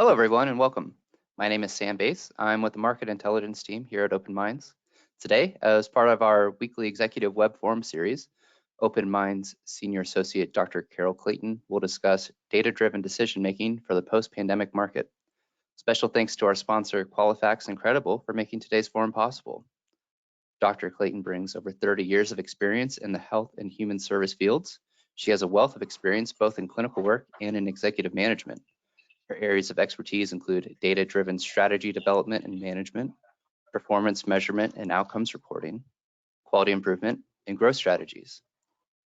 Hello, everyone, and welcome. My name is Sam Bass. I'm with the Market Intelligence team here at Open Minds. Today, as part of our weekly executive web forum series, Open Minds Senior Associate Dr. Carol Clayton will discuss data-driven decision-making for the post-pandemic market. Special thanks to our sponsor, Qualifax and Credible, for making today's forum possible. Dr. Clayton brings over 30 years of experience in the health and human service fields. She has a wealth of experience both in clinical work and in executive management. Her areas of expertise include data-driven strategy development and management, performance measurement and outcomes reporting, quality improvement, and growth strategies.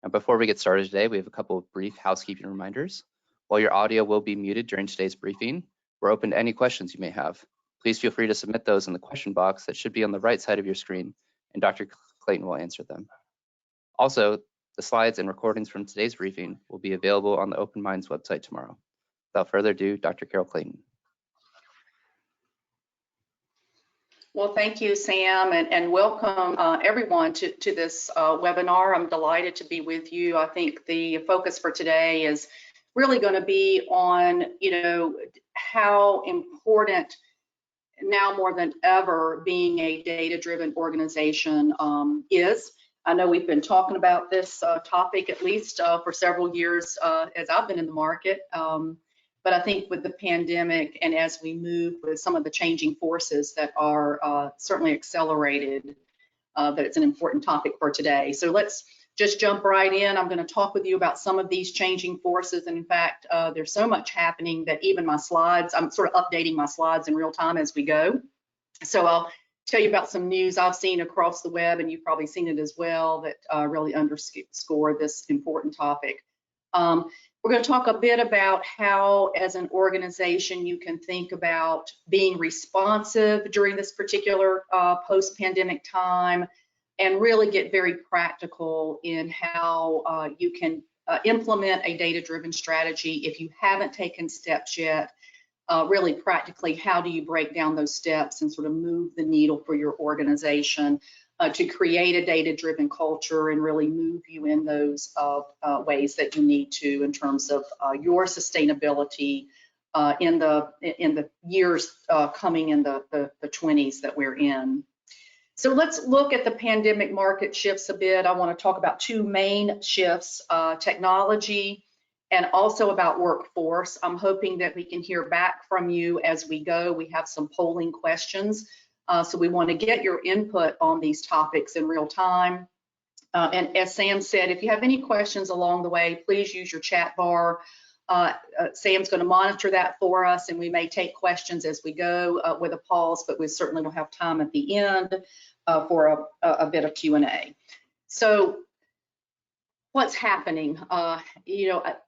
Now, before we get started today, we have a couple of brief housekeeping reminders. While your audio will be muted during today's briefing, we're open to any questions you may have. Please feel free to submit those in the question box that should be on the right side of your screen, and Dr. Clayton will answer them. Also, the slides and recordings from today's briefing will be available on the Open Minds website tomorrow. Without further ado, Dr. Carol Clayton. Well, thank you, Sam, and welcome everyone to this webinar. I'm delighted to be with you. I think the focus for today is really going to be on, how important now more than ever being a data-driven organization is. I know we've been talking about this topic at least for several years as I've been in the market. But I think with the pandemic and as we move with some of the changing forces that are certainly accelerated, that it's an important topic for today. So let's just jump right in. I'm going to talk with you about some of these changing forces. And in fact, there's so much happening that even my slides, I'm sort of updating my slides in real time as we go. So I'll tell you about some news I've seen across the web, and you've probably seen it as well, that really underscore this important topic. We're going to talk a bit about how, as an organization, you can think about being responsive during this particular post-pandemic time, and really get very practical in how you can implement a data-driven strategy. If you haven't taken steps yet, really practically, how do you break down those steps and sort of move the needle for your organization to create a data-driven culture and really move you in those ways that you need to in terms of your sustainability in the years coming in the 20s that we're in. So let's look at the pandemic market shifts a bit. I want to talk about two main shifts, technology and also about workforce. I'm hoping that we can hear back from you as we go. We have some polling questions. So we want to get your input on these topics in real time. And as Sam said, if you have any questions along the way, please use your chat bar. Sam's going to monitor that for us, and we may take questions as we go with a pause, but we certainly will have time at the end for a bit of Q&A. So what's happening?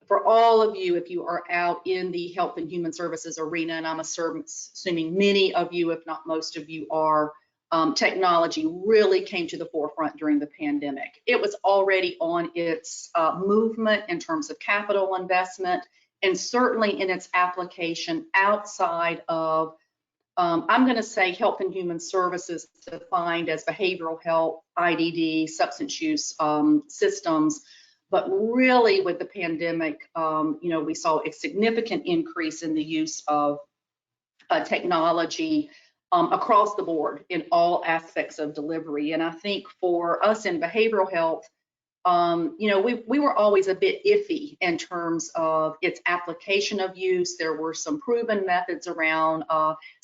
For all of you, if you are out in the health and human services arena, and I'm assuming many of you, if not most of you are, technology really came to the forefront during the pandemic. It was already on its movement in terms of capital investment, and certainly in its application outside of, I'm going to say, health and human services defined as behavioral health, IDD, substance use systems. But really with the pandemic, we saw a significant increase in the use of technology across the board in all aspects of delivery. And I think for us in behavioral health, we were always a bit iffy in terms of its application of use. There were some proven methods around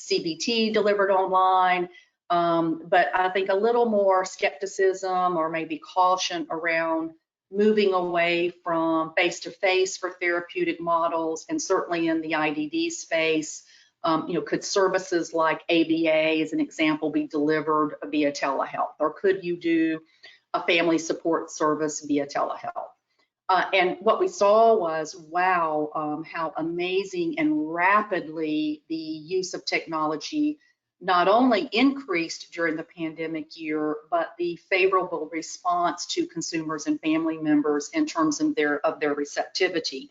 CBT delivered online, but I think a little more skepticism or maybe caution around moving away from face-to-face for therapeutic models, and certainly in the IDD space. Could services like ABA, as an example, be delivered via telehealth, or could you do a family support service via telehealth? And what we saw was, wow, how amazing and rapidly the use of technology not only increased during the pandemic year, but the favorable response to consumers and family members in terms of their receptivity.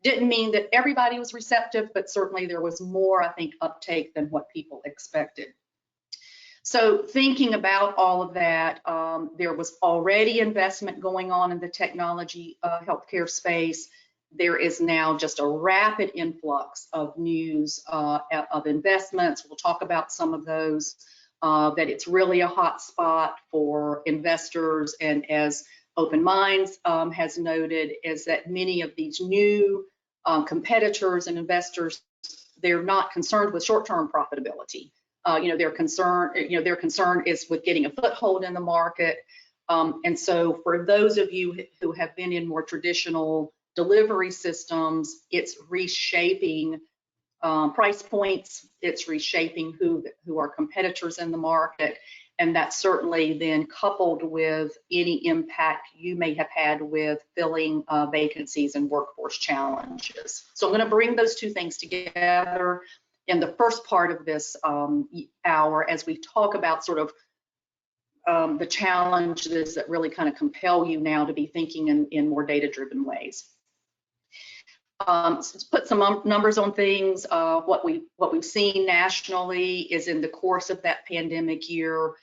Didn't mean that everybody was receptive, but certainly there was more, I think, uptake than what people expected. So thinking about all of that, there was already investment going on in the technology healthcare space. there is now just a rapid influx of news of investments. We'll talk about some of those, that it's really a hot spot for investors. And as Open Minds has noted, is that many of these new competitors and investors, they're not concerned with short-term profitability. Their concern is with getting a foothold in the market. And so for those of you who have been in more traditional delivery systems, it's reshaping price points, it's reshaping who are competitors in the market, and that's certainly then coupled with any impact you may have had with filling vacancies and workforce challenges. So I'm going to bring those two things together in the first part of this hour as we talk about sort of the challenges that really kind of compel you now to be thinking in more data-driven ways. So to put some numbers on things, what we've seen nationally is in the course of that pandemic year,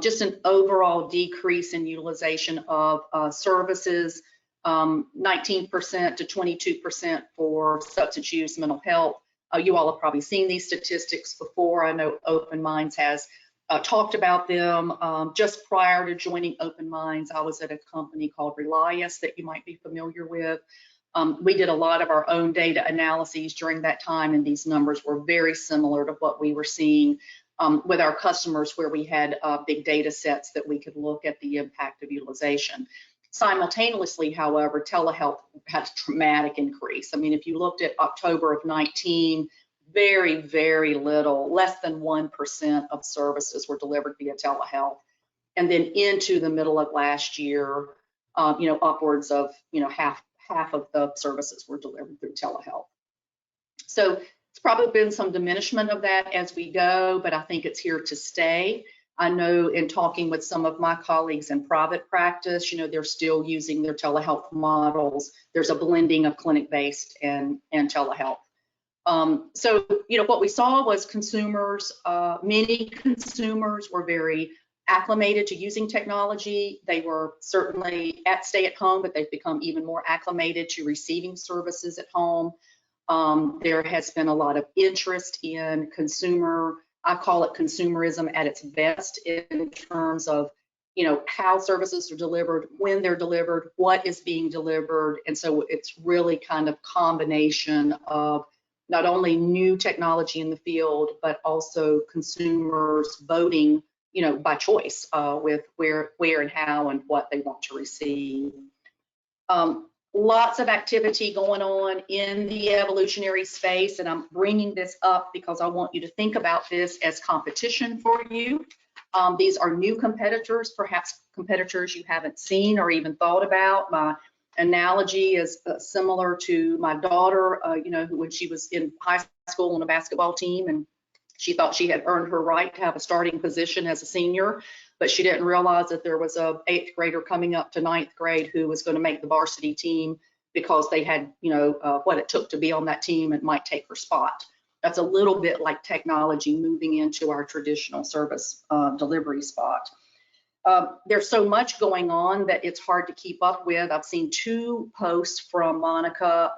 just an overall decrease in utilization of services, 19% to 22% for substance use, mental health. You all have probably seen these statistics before. I know Open Minds has talked about them. Just prior to joining Open Minds, I was at a company called Relias that you might be familiar with. We did a lot of our own data analyses during that time, and these numbers were very similar to what we were seeing with our customers, where we had big data sets that we could look at the impact of utilization. Simultaneously, however, telehealth had a dramatic increase. I mean, if you looked at October of 19, very, very little, less than 1% of services were delivered via telehealth. And then into the middle of last year, upwards of, half of the services were delivered through telehealth. So it's probably been some diminishment of that as we go, but I think it's here to stay. I know in talking with some of my colleagues in private practice, they're still using their telehealth models. There's a blending of clinic-based and telehealth. So, what we saw was consumers, many consumers were very acclimated to using technology. They were certainly at stay at home, but they've become even more acclimated to receiving services at home. There has been a lot of interest in I call it consumerism at its best, in terms of, how services are delivered, when they're delivered, what is being delivered. And so it's really kind of combination of not only new technology in the field, but also consumers voting, by choice with where and how and what they want to receive. Lots of activity going on in the evolutionary space, and I'm bringing this up because I want you to think about this as competition for you. These are new competitors, perhaps competitors you haven't seen or even thought about. My analogy is similar to my daughter, who, when she was in high school on a basketball team, and she thought she had earned her right to have a starting position as a senior, but she didn't realize that there was a 8th grader coming up to 9th grade who was going to make the varsity team because they had, what it took to be on that team and might take her spot. That's a little bit like technology moving into our traditional service delivery spot. There's so much going on that it's hard to keep up with. I've seen 2 posts from Monica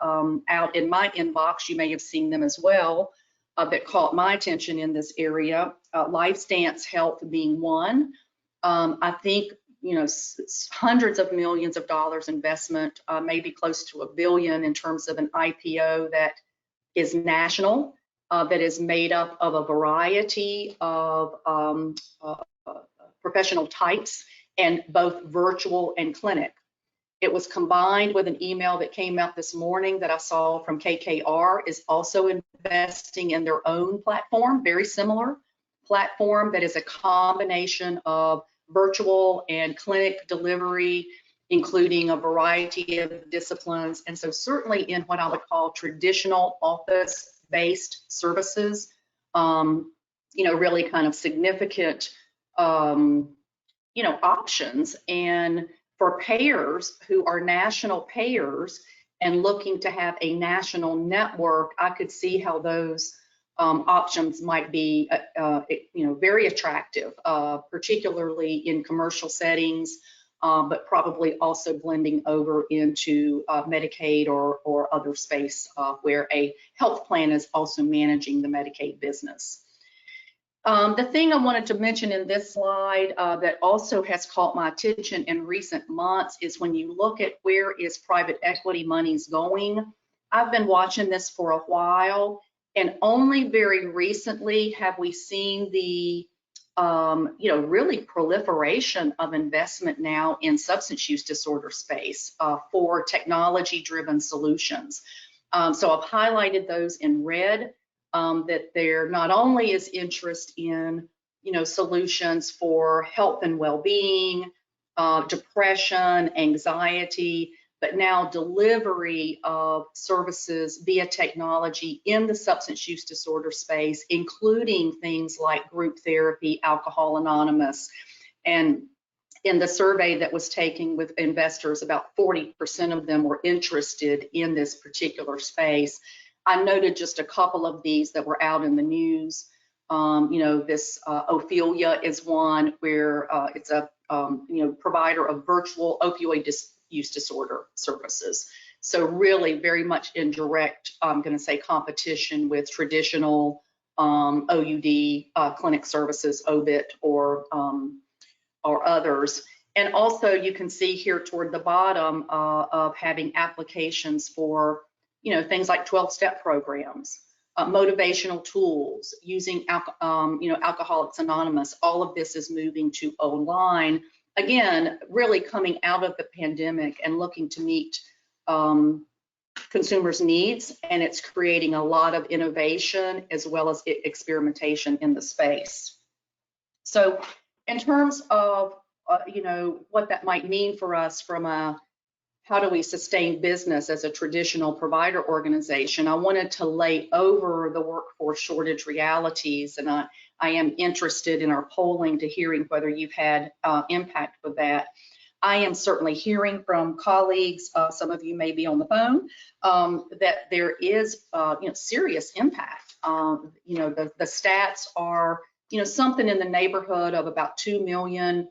out in my inbox. You may have seen them as well, that caught my attention in this area. LifeStance Health being one. I think, hundreds of millions of dollars investment, maybe close to $1 billion in terms of an IPO that is national, that is made up of a variety of professional types, and both virtual and clinic. It was combined with an email that came out this morning that I saw from KKR, is also investing in their own platform, very similar platform that is a combination of virtual and clinic delivery, including a variety of disciplines. And so certainly in what I would call traditional office-based services, really kind of significant, options. And for payers who are national payers and looking to have a national network, I could see how those options might be, very attractive, particularly in commercial settings, but probably also blending over into Medicaid or other space where a health plan is also managing the Medicaid business. The thing I wanted to mention in this slide that also has caught my attention in recent months is when you look at where is private equity monies going. I've been watching this for a while, and only very recently have we seen the really proliferation of investment now in substance use disorder space for technology-driven solutions. So I've highlighted those in red. That there not only is interest in, solutions for health and well-being, depression, anxiety, but now delivery of services via technology in the substance use disorder space, including things like group therapy, Alcohol Anonymous. And in the survey that was taken with investors, about 40% of them were interested in this particular space. I noted just a couple of these that were out in the news. This Ophelia is one where it's a provider of virtual opioid use disorder services. So really very much in direct, I'm going to say, competition with traditional OUD clinic services, OBIT or others. And also you can see here toward the bottom of having applications for things like 12-step programs, motivational tools, using Alcoholics Anonymous. All of this is moving to online. Again, really coming out of the pandemic and looking to meet consumers' needs, and it's creating a lot of innovation as well as experimentation in the space. So in terms of what that might mean for us from a how do we sustain business as a traditional provider organization, I wanted to lay over the workforce shortage realities, and I am interested in our polling to hearing whether you've had impact with that. I am certainly hearing from colleagues, some of you may be on the phone, that there is serious impact. The stats are something in the neighborhood of about 2 million,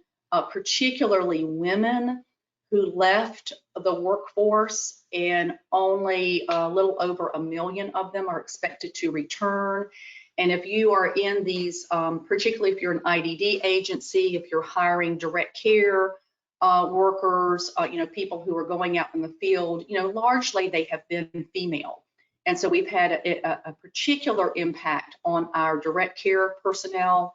particularly women who left the workforce, and only a little over 1 million of them are expected to return. And if you are in these, particularly if you're an IDD agency, if you're hiring direct care workers, people who are going out in the field, largely they have been female. And so we've had a particular impact on our direct care personnel.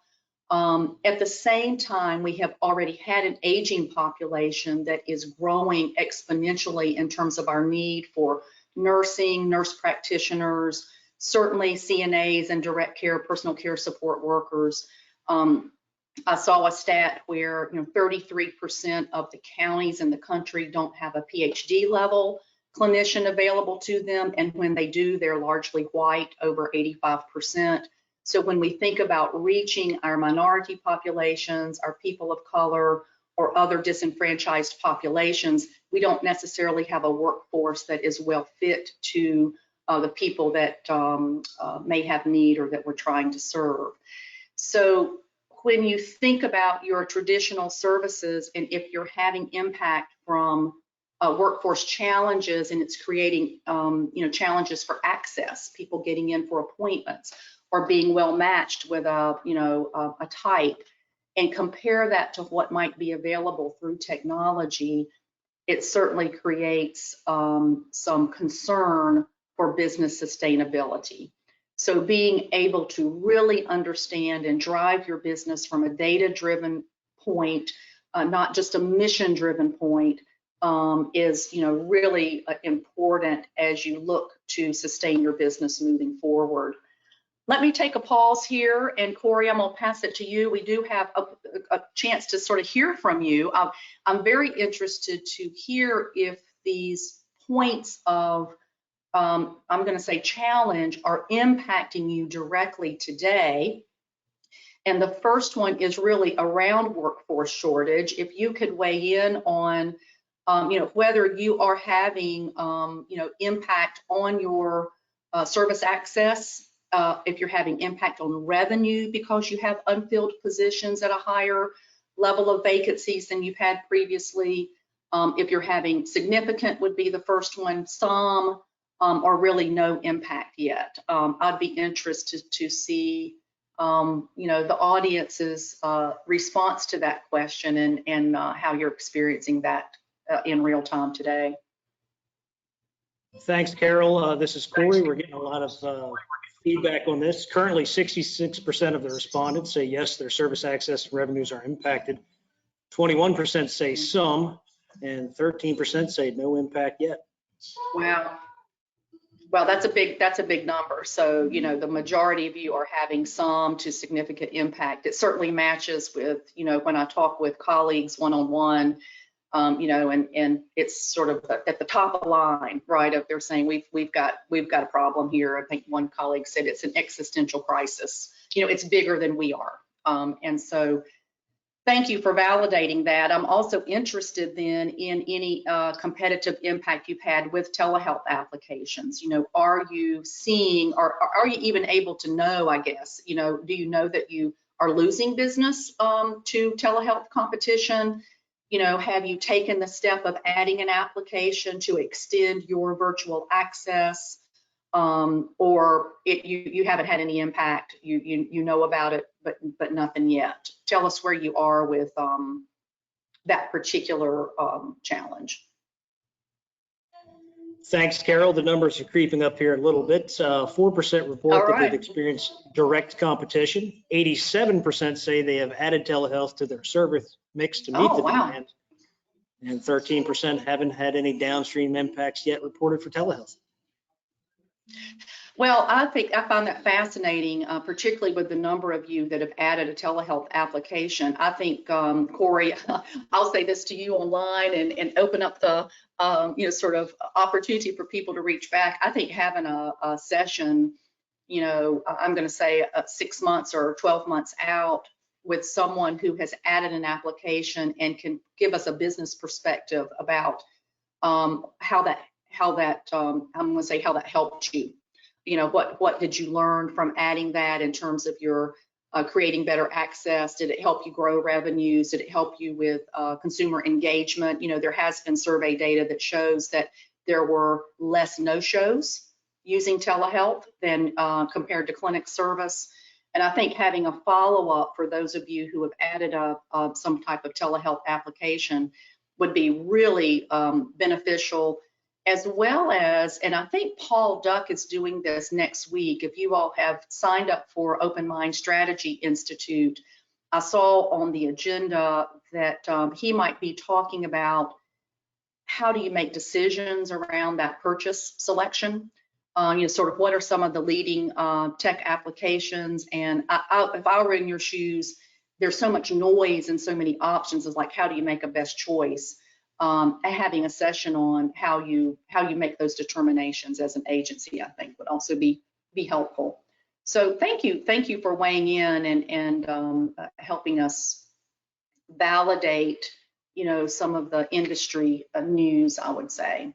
At the same time, we have already had an aging population that is growing exponentially in terms of our need for nursing, nurse practitioners, certainly CNAs and direct care, personal care support workers. I saw a stat where 33% of the counties in the country don't have a Ph.D. level clinician available to them, and when they do, they're largely white, over 85%. So when we think about reaching our minority populations, our people of color, or other disenfranchised populations, we don't necessarily have a workforce that is well fit to the people that may have need or that we're trying to serve. So when you think about your traditional services, and if you're having impact from workforce challenges, and it's creating challenges for access, people getting in for appointments, or being well matched with a type, and compare that to what might be available through technology, it certainly creates some concern for business sustainability. So being able to really understand and drive your business from a data-driven point, not just a mission-driven point, is really important as you look to sustain your business moving forward. Let me take a pause here, and Corey, I'm gonna pass it to you. We do have a chance to sort of hear from you. I'm very interested to hear if these points of, I'm gonna say challenge, are impacting you directly today. And the first one is really around workforce shortage. If you could weigh in on, whether you are having, impact on your service access, if you're having impact on revenue because you have unfilled positions at a higher level of vacancies than you've had previously. If you're having significant would be the first one, some, or really no impact yet. I'd be interested to see, the audience's response to that question and how you're experiencing that in real time today. Thanks, Carol. This is Corey. We're getting a lot of feedback on this. Currently, 66% of the respondents say yes, their service access revenues are impacted. 21% say some, and 13% say no impact yet. Wow. Well, that's a big number. So, the majority of you are having some to significant impact. It certainly matches with, when I talk with colleagues one-on-one, and it's sort of at the top of the line, right? If they're saying we've got a problem here. I think one colleague said it's an existential crisis. It's bigger than we are. And so thank you for validating that. I'm also interested then in any competitive impact you've had with telehealth applications. Are you seeing, or are you even able to know, I guess, do you know that you are losing business to telehealth competition? Have you taken the step of adding an application to extend your virtual access, or you haven't had any impact? You know about it, but nothing yet. Tell us where you are with that particular challenge. Thanks, Carol. The numbers are creeping up here a little bit. 4% report that they've experienced direct competition. 87% say they have added telehealth to their service mix to meet the demand. And 13% haven't had any downstream impacts yet reported for telehealth. Well, I find that fascinating, particularly with the number of you that have added a telehealth application. I think, Corey, I'll say this to you online and open up the, sort of opportunity for people to reach back. I think having a session, I'm going to say 6 months or 12 months out with someone who has added an application and can give us a business perspective about how that helped you. What did you learn from adding that in terms of your creating better access? Did it help you grow revenues? Did it help you with consumer engagement? There has been survey data that shows that there were less no-shows using telehealth than compared to clinic service. And I think having a follow-up for those of you who have added some type of telehealth application would be really beneficial, as well as, and I think Paul Duck is doing this next week. If you all have signed up for Open Mind Strategy Institute, I saw on the agenda that he might be talking about how do you make decisions around that purchase selection. Sort of what are some of the leading tech applications, and if I were in your shoes, there's so much noise and so many options. Is like, how do you make a best choice? Having a session on how you make those determinations as an agency, I think, would also be helpful. So thank you for weighing in and helping us validate, some of the industry news, I would say.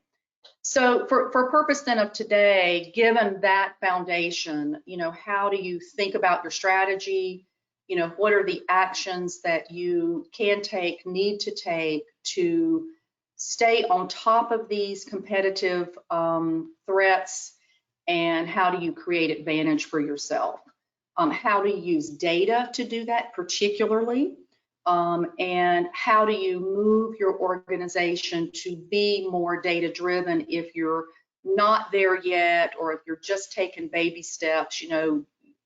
So for purpose then of today, given that foundation, how do you think about your strategy? What are the actions that you can take, need to take to stay on top of these competitive threats? And how do you create advantage for yourself? How do you use data to do that particularly? And how do you move your organization to be more data-driven if you're not there yet, or if you're just taking baby steps?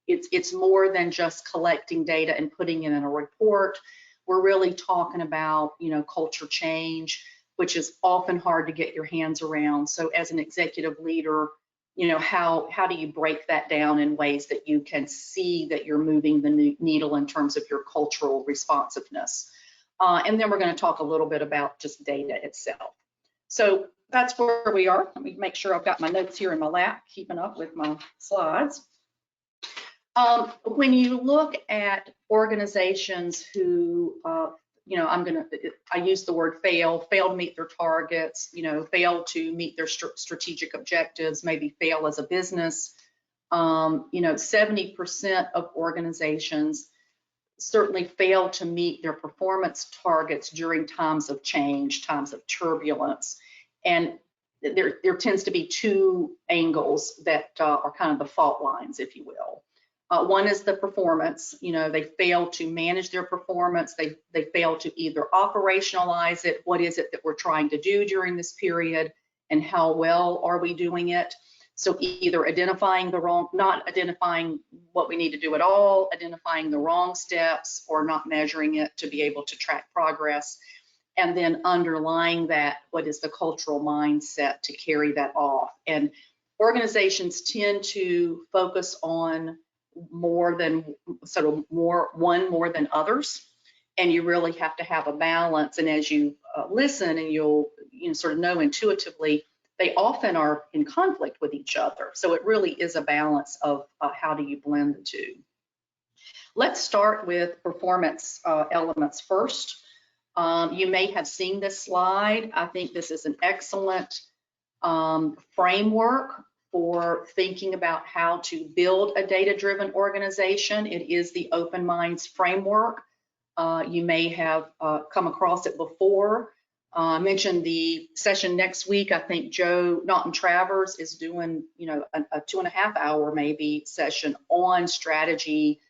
It's more than just collecting data and putting it in a report. We're really talking about, culture change, which is often hard to get your hands around. So as an executive leader, how do you break that down in ways that you can see that you're moving the needle in terms of your cultural responsiveness? And then we're going to talk a little bit about just data itself. So that's where we are. Let me make sure I've got my notes here in my lap, keeping up with my slides. When you look at organizations who, I use the word fail to meet their targets, fail to meet their strategic objectives, maybe fail as a business. 70% of organizations certainly fail to meet their performance targets during times of change, times of turbulence. And there tends to be two angles that are kind of the fault lines, if you will. One is the performance. They fail to manage their performance. They fail to either operationalize it. What is it that we're trying to do during this period, and how well are we doing it? So either not identifying what we need to do at all, identifying the wrong steps, or not measuring it to be able to track progress. And then underlying that, what is the cultural mindset to carry that off? And organizations tend to focus on more than more than others, and you really have to have a balance. And as you listen, and you'll sort of know intuitively, they often are in conflict with each other. So it really is a balance of how do you blend the two. Let's start with performance elements first. You may have seen this slide. I think this is an excellent framework for thinking about how to build a data-driven organization. It is the Open Minds framework. You may have come across it before. I mentioned the session next week. I think Joe Naughton-Travers is doing, a 2.5-hour maybe session on strategy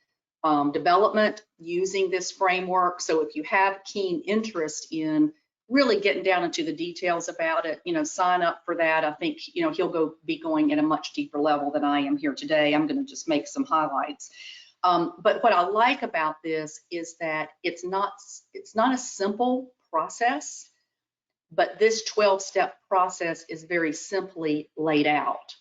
development using this framework. So if you have keen interest in really getting down into the details about it, sign up for that. I think, he'll be going at a much deeper level than I am here today. I'm going to just make some highlights. But what I like about this is that it's not a simple process, but this 12-step process is very simply laid out.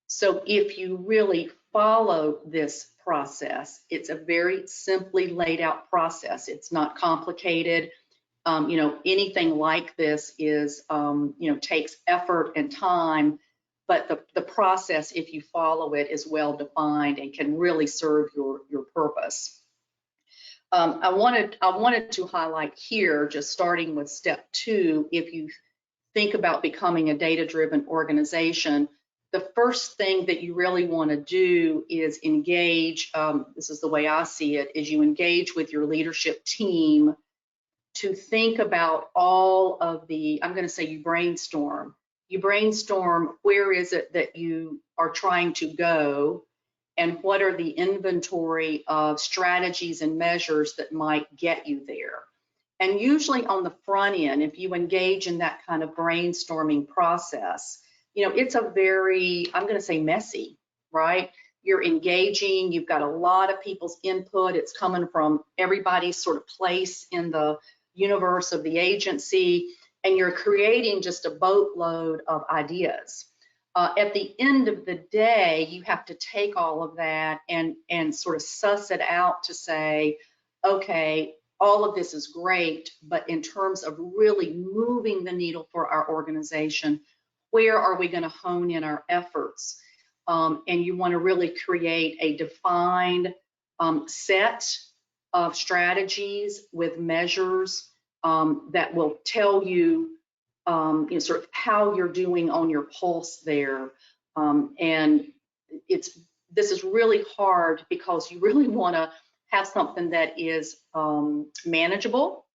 So if you really follow this process, it's a very simply laid out process. It's not complicated. Anything like this is, takes effort and time, but the process, if you follow it, is well defined and can really serve your purpose. I wanted to highlight here, just starting with step 2, if you think about becoming a data-driven organization, the first thing that you really want to do is engage, this is the way I see it, is you engage with your leadership team to think about all of the, I'm going to say you brainstorm. You brainstorm, where is it that you are trying to go, and what are the inventory of strategies and measures that might get you there. And usually on the front end, if you engage in that kind of brainstorming process, it's a very, I'm going to say messy, right? You're engaging, you've got a lot of people's input. It's coming from everybody's sort of place in the universe of the agency, and you're creating just a boatload of ideas. At the end of the day, you have to take all of that and sort of suss it out to say, okay, all of this is great, but in terms of really moving the needle for our organization, where are we going to hone in our efforts? And you want to really create a defined set of strategies with measures that will tell you, sort of how you're doing on your pulse there. And this is really hard because you really want to have something that is manageable,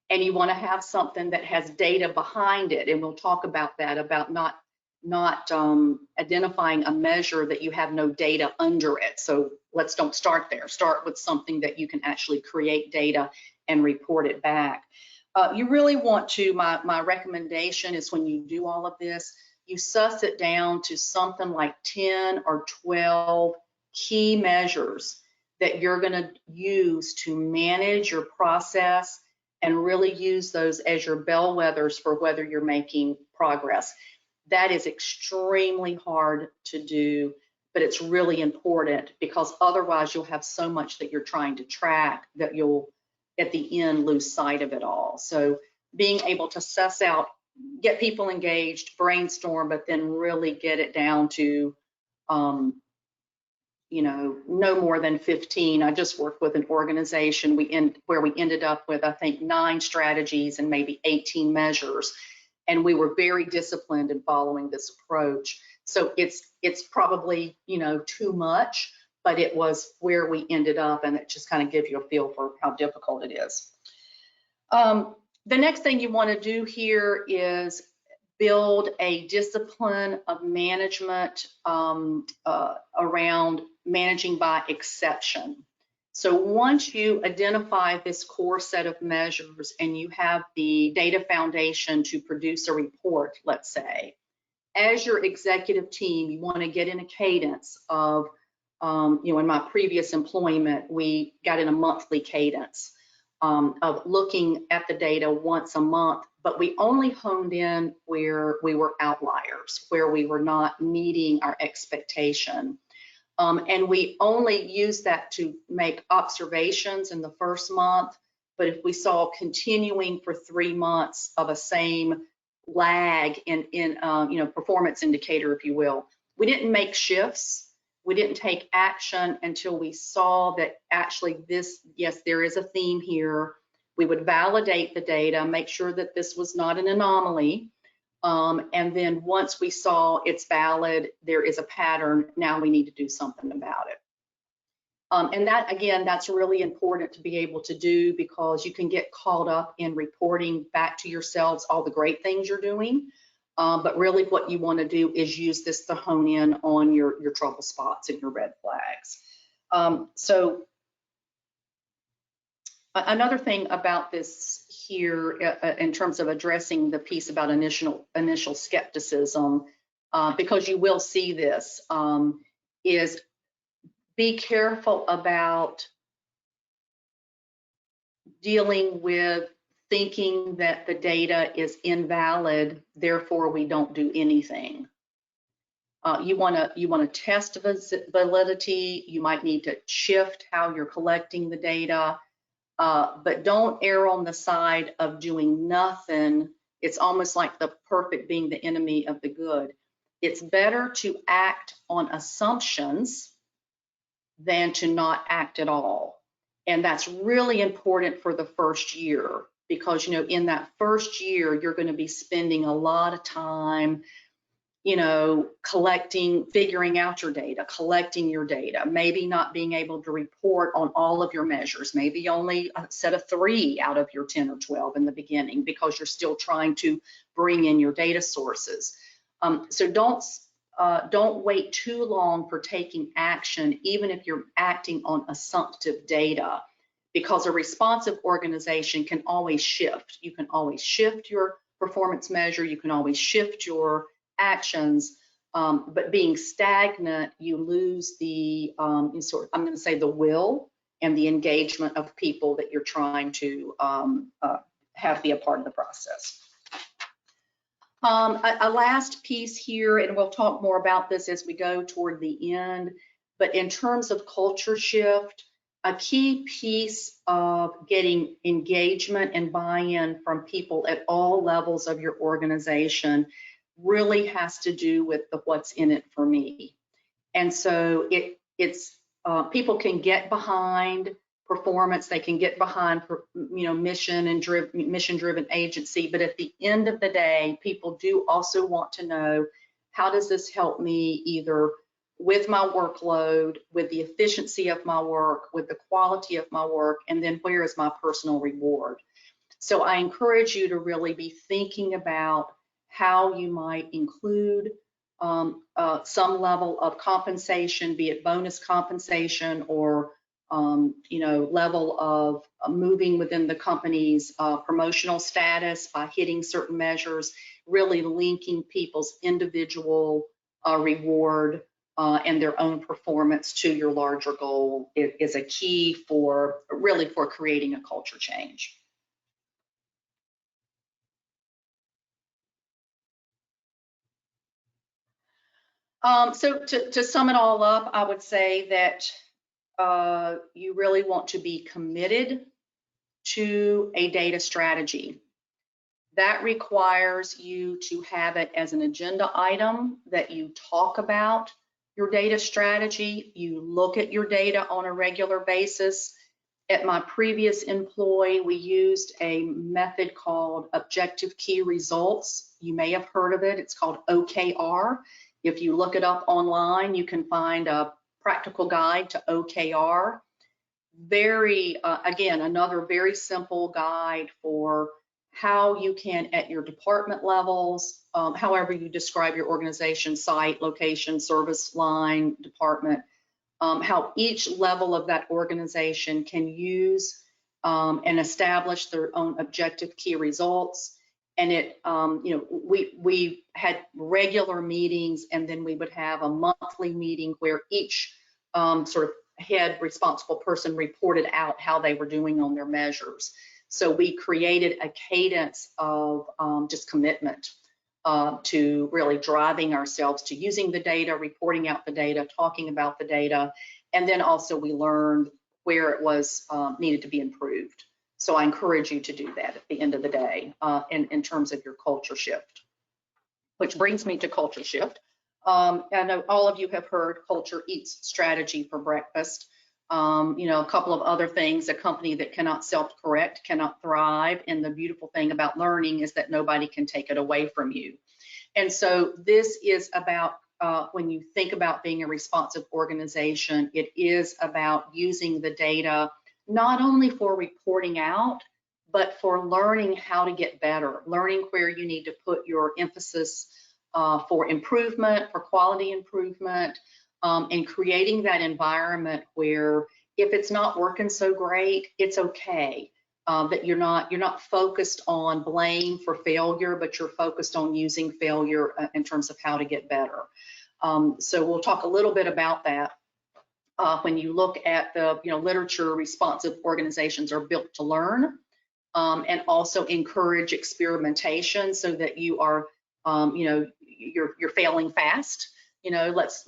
and you want to have something that has data behind it. And we'll talk about that, about not identifying a measure that you have no data under it. So don't start there. Start with something that you can actually create data and report it back. You really want to, my recommendation is, when you do all of this, you suss it down to something like 10 or 12 key measures that you're going to use to manage your process, and really use those as your bellwethers for whether you're making progress. That is extremely hard to do, but it's really important, because otherwise you'll have so much that you're trying to track that you'll, at the end, lose sight of it all. So being able to suss out, get people engaged, brainstorm, but then really get it down to, no more than 15. I just worked with an organization where we ended up with, I think, 9 strategies and maybe 18 measures. And we were very disciplined in following this approach. So it's probably, too much, but it was where we ended up, and it just kind of gives you a feel for how difficult it is. The next thing you want to do here is build a discipline of management around managing by exception. So once you identify this core set of measures and you have the data foundation to produce a report, let's say, as your executive team, you want to get in a cadence of, in my previous employment, we got in a monthly cadence of looking at the data once a month, but we only honed in where we were outliers, where we were not meeting our expectation. And we only used that to make observations in the first month, but if we saw continuing for 3 months of a same lag in performance indicator, if you will, we didn't make shifts. We didn't take action until we saw that actually yes, there is a theme here. We would validate the data, make sure that this was not an anomaly. And then once we saw it's valid, there is a pattern, now we need to do something about it. And that, again, that's really important to be able to do, because you can get caught up in reporting back to yourselves all the great things you're doing. But really what you want to do is use this to hone in on your trouble spots and your red flags. So another thing about this here in terms of addressing the piece about initial skepticism, because you will see this, is be careful about dealing with thinking that the data is invalid, therefore we don't do anything. You want to test validity. You might need to shift how you're collecting the data, but don't err on the side of doing nothing. It's almost like the perfect being the enemy of the good. It's better to act on assumptions than to not act at all. And that's really important for the first year, because in that first year you're going to be spending a lot of time figuring out your data, collecting your data, maybe not being able to report on all of your measures, maybe only a set of 3 out of your 10 or 12 in the beginning, because you're still trying to bring in your data sources. So don't wait too long for taking action, even if you're acting on assumptive data, because a responsive organization can always shift. You can always shift your performance measure, you can always shift your actions, but being stagnant, you lose the I'm going to say the will and the engagement of people that you're trying to have be a part of the process. A last piece here, and we'll talk more about this as we go toward the end, but in terms of culture shift, a key piece of getting engagement and buy-in from people at all levels of your organization really has to do with the what's in it for me. And so it's people can get behind performance, they can get behind mission-driven agency, but at the end of the day, people do also want to know, how does this help me either with my workload, with the efficiency of my work, with the quality of my work, and then where is my personal reward? So I encourage you to really be thinking about how you might include some level of compensation, be it bonus compensation or level of moving within the company's promotional status by hitting certain measures, really linking people's individual reward and their own performance to your larger goal is a key for creating a culture change. So to sum it all up, I would say that you really want to be committed to a data strategy. That requires you to have it as an agenda item, that you talk about your data strategy, you look at your data on a regular basis. At my previous employ, we used a method called Objective Key Results. You may have heard of it. It's called OKR. If you look it up online, you can find a practical guide to OKR. Very, again, another very simple guide for how you can, at your department levels, however you describe your organization, site, location, service line, department, how each level of that organization can use and establish their own objective key results. And it, we had regular meetings, and then we would have a monthly meeting where each sort of head responsible person reported out how they were doing on their measures. So we created a cadence of just commitment to really driving ourselves to using the data, reporting out the data, talking about the data, and then also we learned where it was needed to be improved. So I encourage you to do that at the end of the day in terms of your culture shift. Which brings me to culture shift. I know all of you have heard culture eats strategy for breakfast. A couple of other things, a company that cannot self-correct cannot thrive. And the beautiful thing about learning is that nobody can take it away from you. And so this is about, when you think about being a responsive organization, it is about using the data, not only for reporting out, but for learning how to get better, learning where you need to put your emphasis for improvement, for quality improvement, and creating that environment where if it's not working so great, it's okay. That you're not focused on blame for failure, but you're focused on using failure in terms of how to get better. So we'll talk a little bit about that. When you look at the literature, responsive organizations are built to learn and also encourage experimentation so that you are you're failing fast. Let's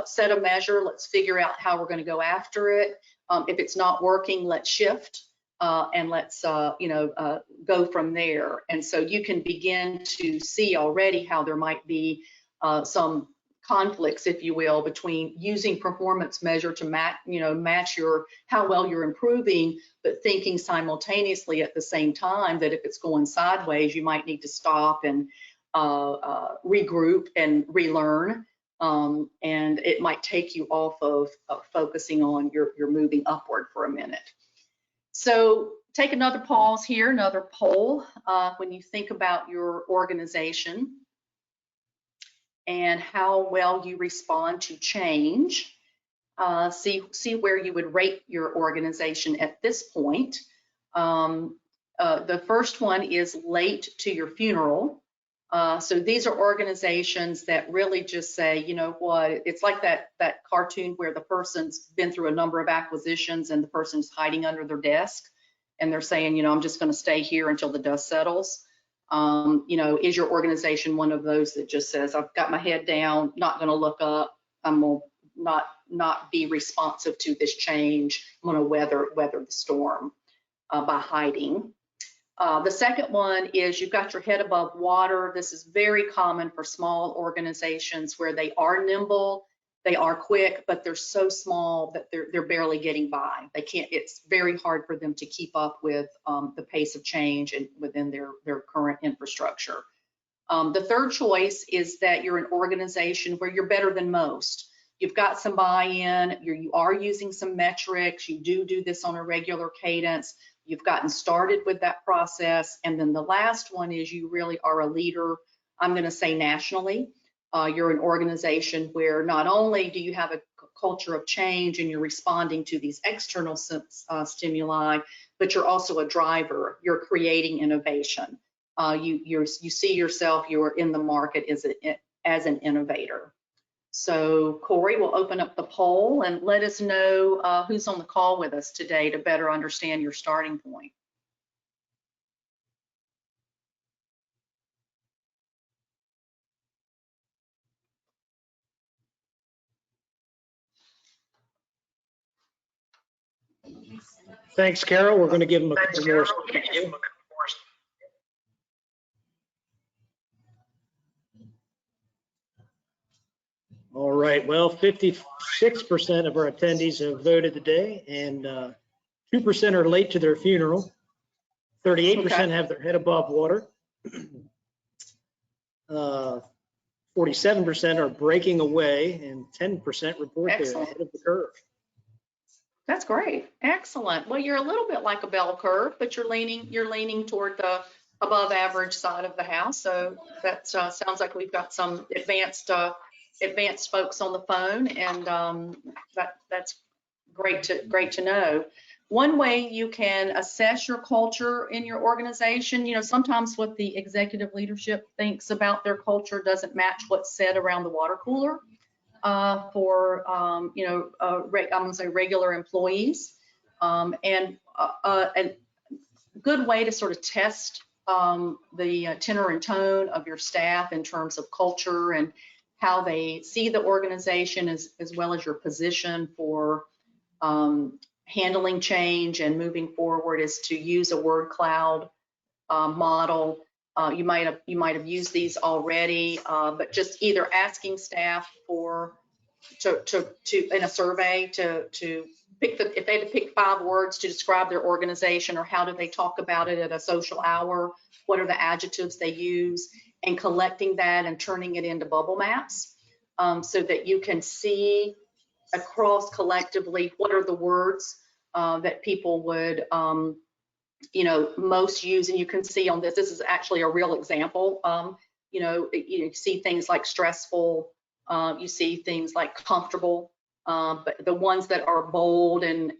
set a measure, let's figure out how we're going to go after it. If it's not working, let's shift and let's go from there. And so you can begin to see already how there might be some conflicts, if you will, between using performance measure to match your how well you're improving, but thinking simultaneously at the same time that if it's going sideways, you might need to stop and regroup and relearn, and it might take you off of focusing on your moving upward for a minute. So take another pause here, another poll. When you think about your organization and how well you respond to change, see where you would rate your organization at this point. The first one is late to your funeral. So these are organizations that really just say, you know what, it's like that cartoon where the person's been through a number of acquisitions and the person's hiding under their desk and they're saying, I'm just going to stay here until the dust settles. Is your organization one of those that just says, I've got my head down, not going to look up, I'm going to not be responsive to this change, I'm going to weather the storm by hiding. The second one is you've got your head above water. This is very common for small organizations where they are nimble, they are quick, but they're so small that they're barely getting by. They can't. It's very hard for them to keep up with the pace of change and within their current infrastructure. The third choice is that you're an organization where you're better than most. You've got some buy-in. You are using some metrics. You do this on a regular cadence. You've gotten started with that process. And then the last one is you really are a leader, I'm going to say nationally. You're an organization where not only do you have a culture of change and you're responding to these external stimuli, but you're also a driver. You're creating innovation. You see yourself, you're in the market as an innovator. So Corey will open up the poll and let us know who's on the call with us today to better understand your starting point. Thanks, Carol. We're going to give them a couple more. All right, well, 56% of our attendees have voted today, and 2% are late to their funeral. 38% have their head above water. 47% are breaking away, and 10% report they're Excellent. ahead of the curve. That's great. Excellent. Well, you're a little bit like a bell curve, but you're leaning toward the above average side of the house. So that sounds like we've got some advanced folks on the phone, and that's great to know. One way you can assess your culture in your organization, sometimes what the executive leadership thinks about their culture doesn't match what's said around the water cooler for, I'm going to say regular employees. And a good way to sort of test the tenor and tone of your staff in terms of culture and how they see the organization as well as your position for handling change and moving forward is to use a word cloud model. You might have used these already, but just either asking staff to in a survey to pick if they had to pick 5 words to describe their organization, or how do they talk about it at a social hour, what are the adjectives they use, and collecting that and turning it into bubble maps so that you can see across collectively what are the words that people would most use. And you can see on this is actually a real example. You see things like stressful, you see things like comfortable, but the ones that are bold and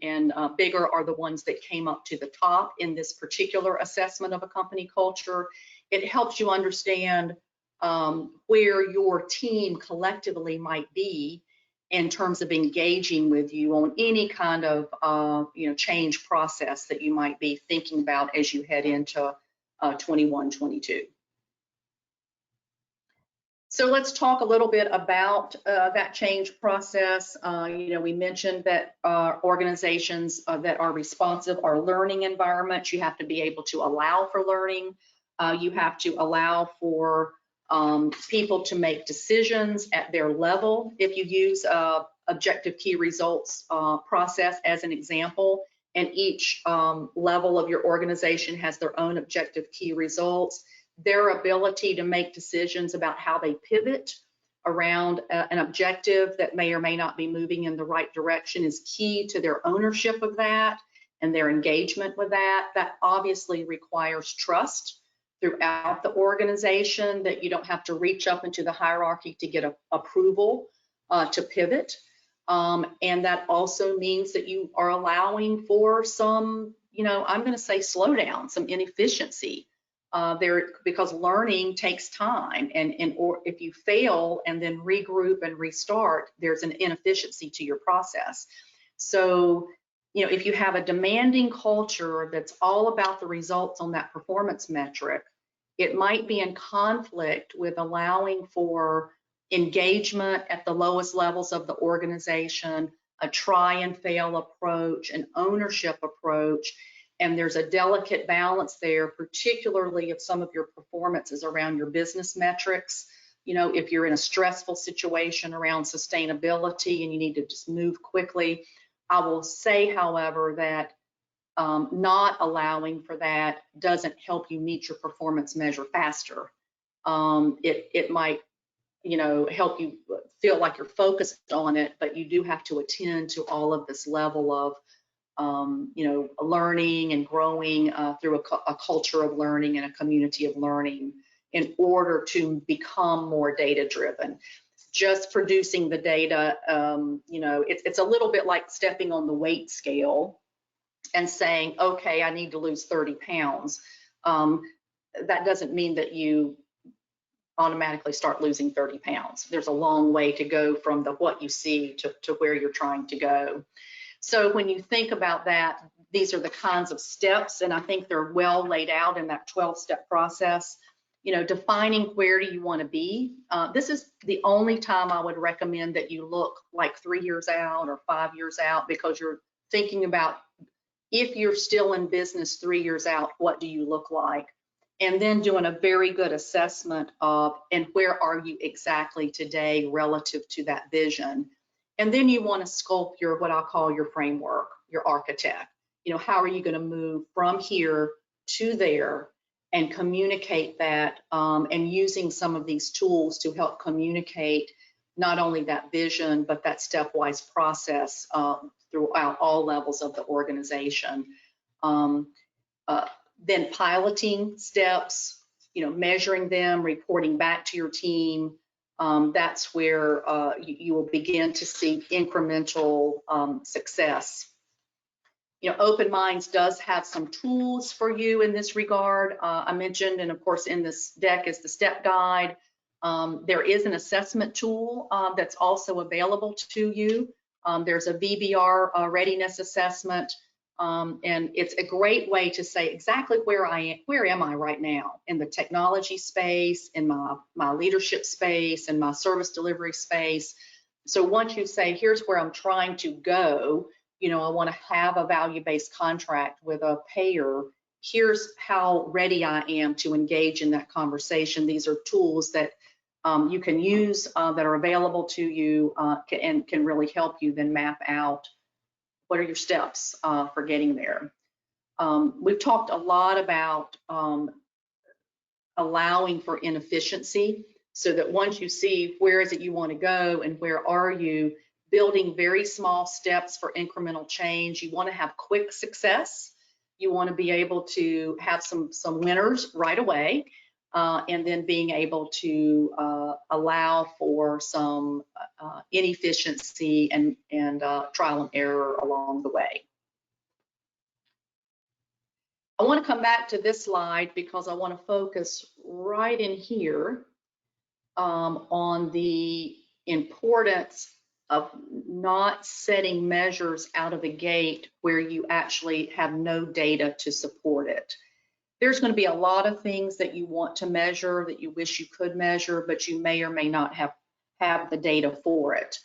bigger are the ones that came up to the top in this particular assessment of a company culture. It helps you understand where your team collectively might be in terms of engaging with you on any kind of change process that you might be thinking about as you head into 21-22. So let's talk a little bit about that change process. We mentioned that organizations that are responsive are learning environments. You have to be able to allow for learning. You have to allow for people to make decisions at their level. If you use objective key results process as an example, and each level of your organization has their own objective key results, their ability to make decisions about how they pivot around an objective that may or may not be moving in the right direction is key to their ownership of that and their engagement with that. That obviously requires trust throughout the organization, that you don't have to reach up into the hierarchy to get approval to pivot. And that also means that you are allowing for some, I'm going to say slowdown, some inefficiency because learning takes time. Or if you fail and then regroup and restart, there's an inefficiency to your process. So, if you have a demanding culture that's all about the results on that performance metric, it might be in conflict with allowing for engagement at the lowest levels of the organization, a try and fail approach, an ownership approach. And there's a delicate balance there, particularly if some of your performance is around your business metrics. If you're in a stressful situation around sustainability and you need to just move quickly. I will say, however, that not allowing for that doesn't help you meet your performance measure faster. It might, help you feel like you're focused on it, but you do have to attend to all of this level of learning and growing through a culture of learning and a community of learning in order to become more data driven. Just producing the data, it's a little bit like stepping on the weight scale and saying, okay, I need to lose 30 pounds. That doesn't mean that you automatically start losing 30 pounds. There's a long way to go from what you see to where you're trying to go. So when you think about that, these are the kinds of steps, and I think they're well laid out in that 12-step process. Defining where do you want to be. This is the only time I would recommend that you look like 3 years out or 5 years out, because you're thinking about, if you're still in business 3 years out, what do you look like? And then doing a very good assessment of, and where are you exactly today relative to that vision? And then you want to sculpt your, what I'll call your framework, your architect. How are you going to move from here to there? and communicate that, and using some of these tools to help communicate not only that vision, but that stepwise process throughout all levels of the organization. Then piloting steps, measuring them, reporting back to your team. That's where you will begin to see incremental success. Open Minds does have some tools for you in this regard. I mentioned, and of course in this deck is the step guide. There is an assessment tool that's also available to you. There's a VBR readiness assessment, and it's a great way to say exactly where am I right now in the technology space, in my leadership space, in my service delivery space. So once you say, here's where I'm trying to go, I want to have a value-based contract with a payer. Here's how ready I am to engage in that conversation. These are tools that you can use that are available to you and can really help you then map out what are your steps for getting there. We've talked a lot about allowing for inefficiency, so that once you see where is it you want to go and where are you, building very small steps for incremental change. You want to have quick success. You want to be able to have some winners right away, and then being able to allow for some inefficiency and trial and error along the way. I want to come back to this slide because I want to focus right in here on the importance of not setting measures out of the gate where you actually have no data to support it. There's going to be a lot of things that you want to measure that you wish you could measure, but you may or may not have the data for it.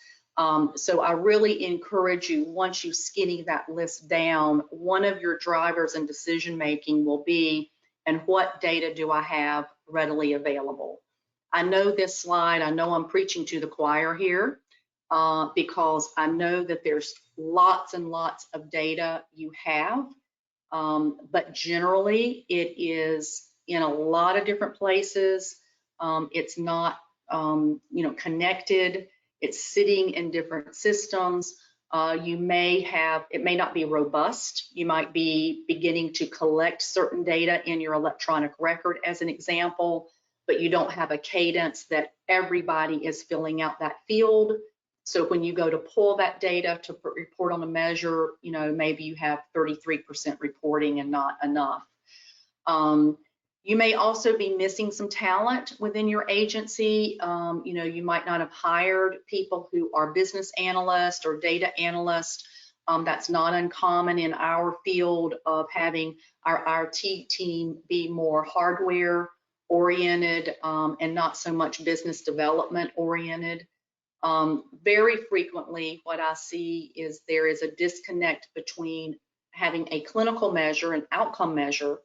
So I really encourage you, once you skinny that list down, one of your drivers in decision making will be, and what data do I have readily available? I know this slide, I know I'm preaching to the choir here, because I know that there's lots and lots of data you have, but generally it is in a lot of different places. It's not connected. It's sitting in different systems. It may not be robust. You might be beginning to collect certain data in your electronic record as an example, but you don't have a cadence that everybody is filling out that field. So when you go to pull that data to report on a measure, maybe you have 33% reporting and not enough. You may also be missing some talent within your agency. You might not have hired people who are business analysts or data analysts. That's not uncommon in our field of having our IT team be more hardware oriented and not so much business development oriented. Very frequently what I see is there is a disconnect between having a clinical measure, an outcome measure,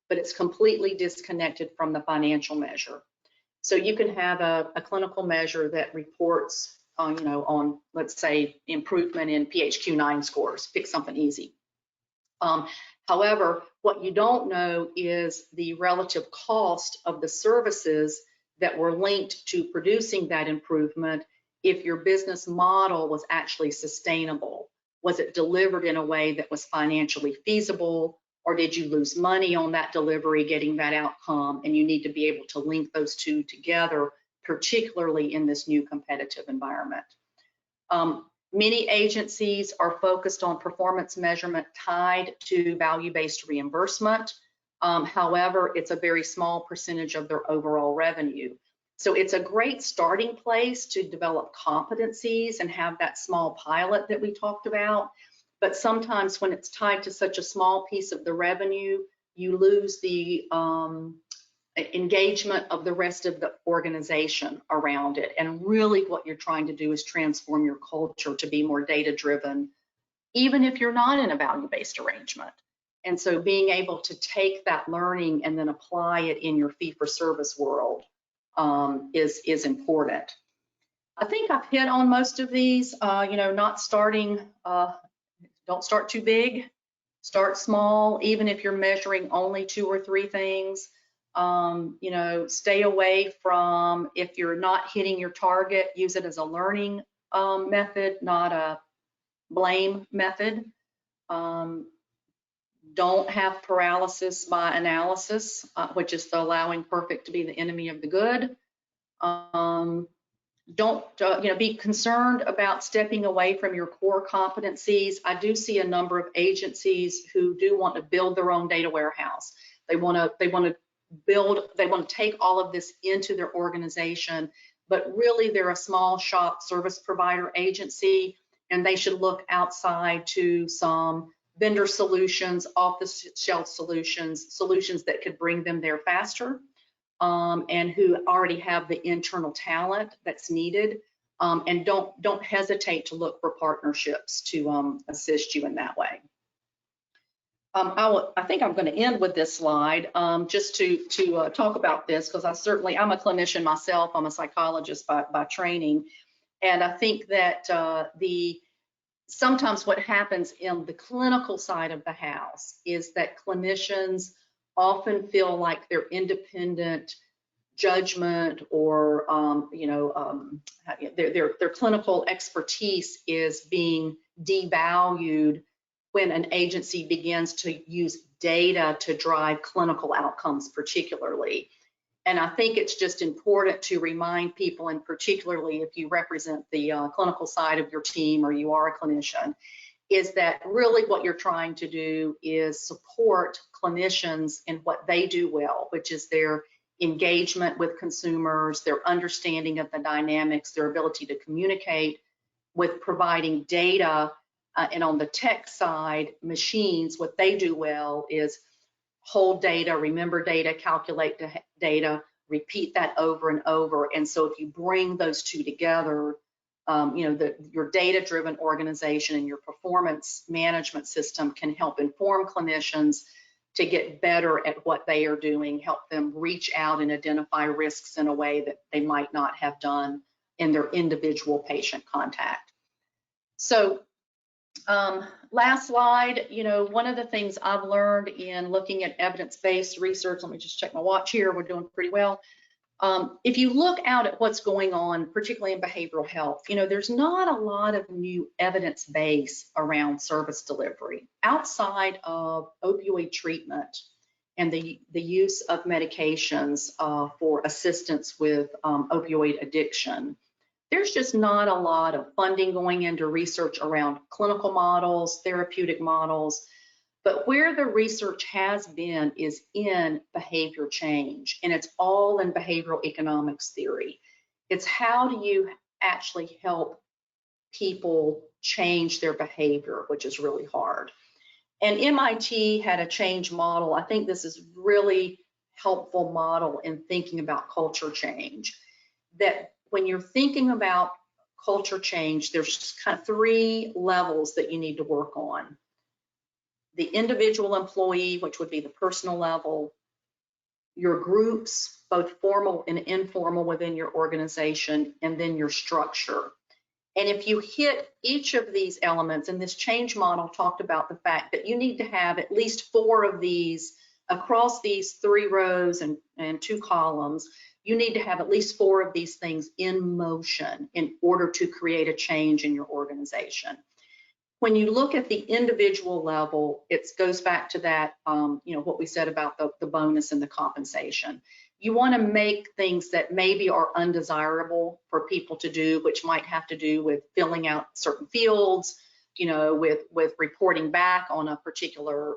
but it's completely disconnected from the financial measure. So you can have a clinical measure that reports on, let's say, improvement in PHQ-9 scores, pick something easy. However, what you don't know is the relative cost of the services that were linked to producing that improvement. If your business model was actually sustainable, was it delivered in a way that was financially feasible, or did you lose money on that delivery getting that outcome? And you need to be able to link those two together, particularly in this new competitive environment. Many agencies are focused on performance measurement tied to value-based reimbursement. However, it's a very small percentage of their overall revenue. So it's a great starting place to develop competencies and have that small pilot that we talked about. But sometimes when it's tied to such a small piece of the revenue, you lose the engagement of the rest of the organization around it. And really what you're trying to do is transform your culture to be more data-driven, even if you're not in a value-based arrangement. And so being able to take that learning and then apply it in your fee-for-service world is important. I think I've hit on don't start too big, start small, even if you're measuring only 2 or 3 things. You know, stay away from, if you're not hitting your target, use it as a learning method, not a blame method. Don't have paralysis by analysis, which is the allowing perfect to be the enemy of the good. Don't you know, be concerned about stepping away from your core competencies. I do see a number of agencies who do want to build their own data warehouse. They want to take all of this into their organization, but really they're a small shop service provider agency, and they should look outside to some vendor solutions, off-the-shelf solutions that could bring them there faster, and who already have the internal talent that's needed, and don't hesitate to look for partnerships to assist you in that way. I think I'm going to end with this slide, just to talk about this, because I'm a clinician myself. I'm a psychologist by training, and I think that sometimes what happens in the clinical side of the house is that clinicians often feel like their independent judgment or their clinical expertise is being devalued when an agency begins to use data to drive clinical outcomes particularly. And I think it's just important to remind people, and particularly if you represent the clinical side of your team or you are a clinician, is that really what you're trying to do is support clinicians in what they do well, which is their engagement with consumers, their understanding of the dynamics, their ability to communicate with providing data. And on the tech side, machines, what they do well is hold data, remember data, calculate data, repeat that over and over. And so if you bring those two together, your data-driven organization and your performance management system can help inform clinicians to get better at what they are doing, help them reach out and identify risks in a way that they might not have done in their individual patient contact. So last slide, one of the things I've learned in looking at evidence-based research, let me just check my watch here, we're doing pretty well. If you look out at what's going on, particularly in behavioral health, there's not a lot of new evidence base around service delivery outside of opioid treatment and the use of medications for assistance with opioid addiction. There's just not a lot of funding going into research around clinical models, therapeutic models, but where the research has been is in behavior change, and it's all in behavioral economics theory. It's how do you actually help people change their behavior, which is really hard. And MIT had a change model. I think this is really helpful model in thinking about culture change, that when you're thinking about culture change, there's kind of 3 levels that you need to work on. The individual employee, which would be the personal level, your groups, both formal and informal within your organization, and then your structure. And if you hit each of these elements, and this change model talked about the fact that you need to have at least 4 of these across these 3 rows and 2 columns, you need to have at least 4 of these things in motion in order to create a change in your organization. When you look at the individual level, it goes back to that, what we said about the bonus and the compensation. You want to make things that maybe are undesirable for people to do, which might have to do with filling out certain fields, with reporting back on a particular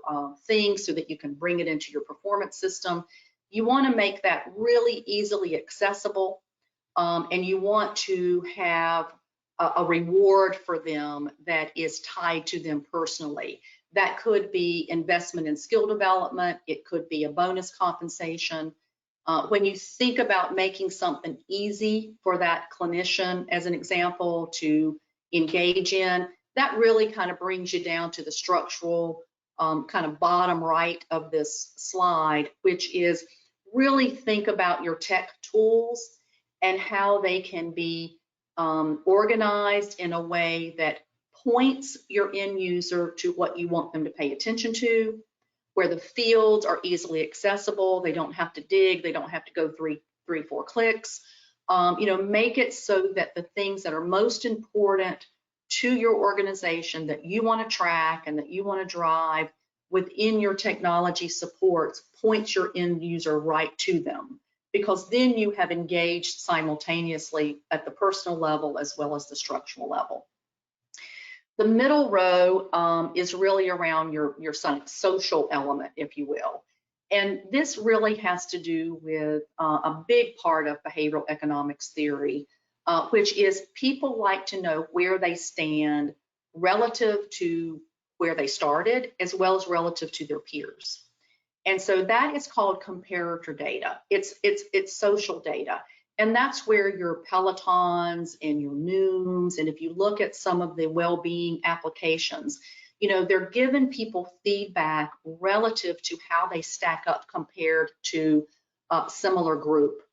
thing so that you can bring it into your performance system. You want to make that really easily accessible, and you want to have a reward for them that is tied to them personally. That could be investment in skill development. It could be a bonus compensation. When you think about making something easy for that clinician, as an example, to engage in, that really kind of brings you down to the structural kind of bottom right of this slide, which is really think about your tech tools and how they can be organized in a way that points your end user to what you want them to pay attention to, where the fields are easily accessible. They don't have to dig. They don't have to go three, 4 clicks. Make it so that the things that are most important to your organization that you want to track and that you want to drive within your technology supports points your end user right to them, because then you have engaged simultaneously at the personal level as well as the structural level. The middle row is really around your social element, if you will. And this really has to do with a big part of behavioral economics theory, which is people like to know where they stand relative to where they started, as well as relative to their peers. And so that is called comparator data. It's social data. And that's where your Pelotons and your Nooms, and if you look at some of the well-being applications, they're giving people feedback relative to how they stack up compared to a similar group.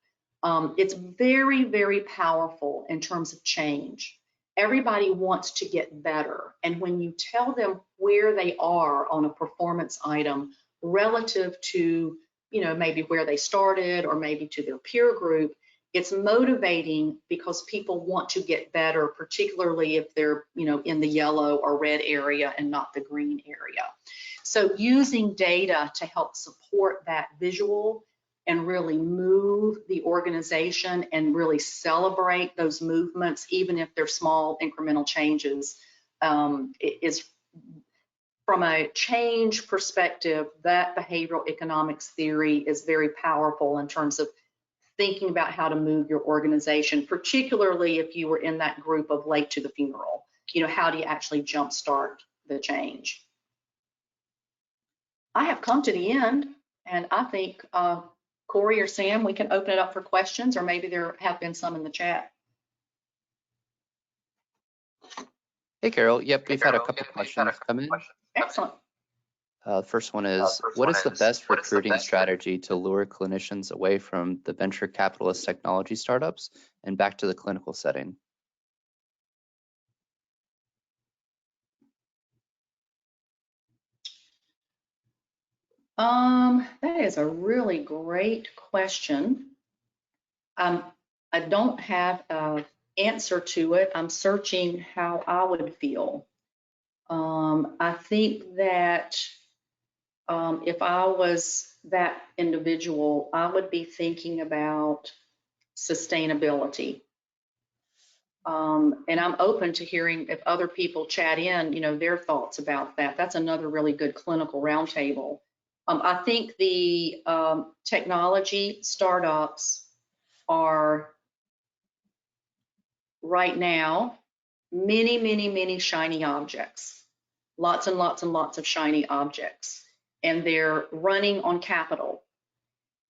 It's very, very powerful in terms of change. Everybody wants to get better. And when you tell them where they are on a performance item relative to, maybe where they started or maybe to their peer group, it's motivating because people want to get better, particularly if they're, in the yellow or red area and not the green area. So using data to help support that visual and really move the organization and really celebrate those movements, even if they're small incremental changes, is, from a change perspective, that behavioral economics theory is very powerful in terms of thinking about how to move your organization, particularly if you were in that group of late to the funeral. How do you actually jumpstart the change? I have come to the end, and I think Corey or Sam, we can open it up for questions, or maybe there have been some in the chat. Hey, Carol. Yep, we've had a couple questions come in. Excellent. The first one is, what is the best recruiting strategy to lure clinicians away from the venture capitalist technology startups and back to the clinical setting? That is a really great question. I don't have an answer to it. I'm searching how I would feel. I think that if I was that individual, I would be thinking about sustainability. And I'm open to hearing if other people chat in, their thoughts about that. That's another really good clinical roundtable. I think the technology startups are right now many shiny objects, lots and lots and lots of shiny objects, and they're running on capital.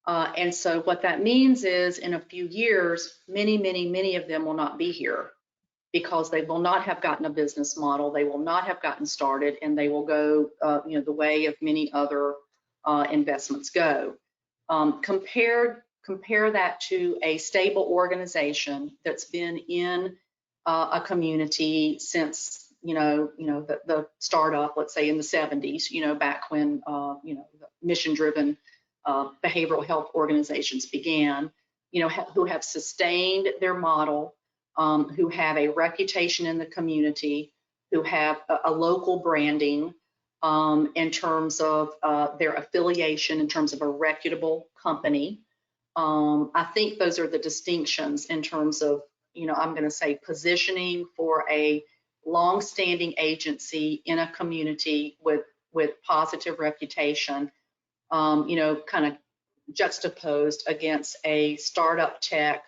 And so what that means is in a few years, many of them will not be here because they will not have gotten a business model, they will not have gotten started, and they will go the way of many other investments go. Compare that to a stable organization that's been in a community since the startup, let's say in the 70s, back when the mission-driven behavioral health organizations began, who have sustained their model, who have a reputation in the community, who have a local branding in terms of their affiliation, in terms of a reputable company. I think those are the distinctions in terms of, I'm going to say positioning for a long-standing agency in a community with positive reputation, kind of juxtaposed against a startup tech